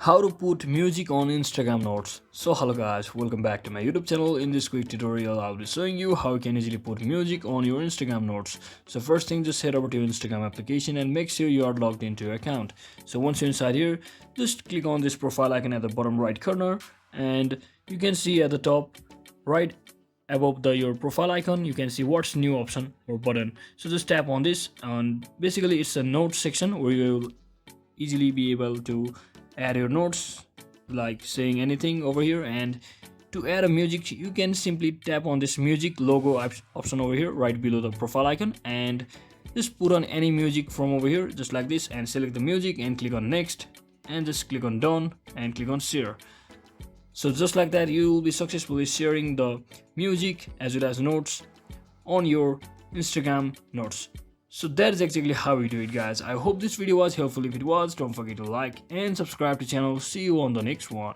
How to put music on Instagram notes. So hello guys, welcome back to my YouTube channel. In this quick tutorial I'll be showing you how you can easily put music on your Instagram notes. So first thing, just head over to your Instagram application and make sure you are logged into your account. So once you're inside here, just click on this profile icon at the bottom right corner, and you can see at the top right above your profile icon you can see what's new option or button. So just tap on this, and basically it's a notes section where you will easily be able to add your notes, like saying anything over here. And to add a music, you can simply tap on this music logo option over here right below the profile icon, and just put on any music from over here just like this, and select the music and click on next, and just click on done and click on share. So just like that, you will be successfully sharing the music as well as notes on your Instagram notes. So that is exactly how we do it, guys. I hope this video was helpful. If it was, don't forget to like and subscribe to the channel. See you on the next one.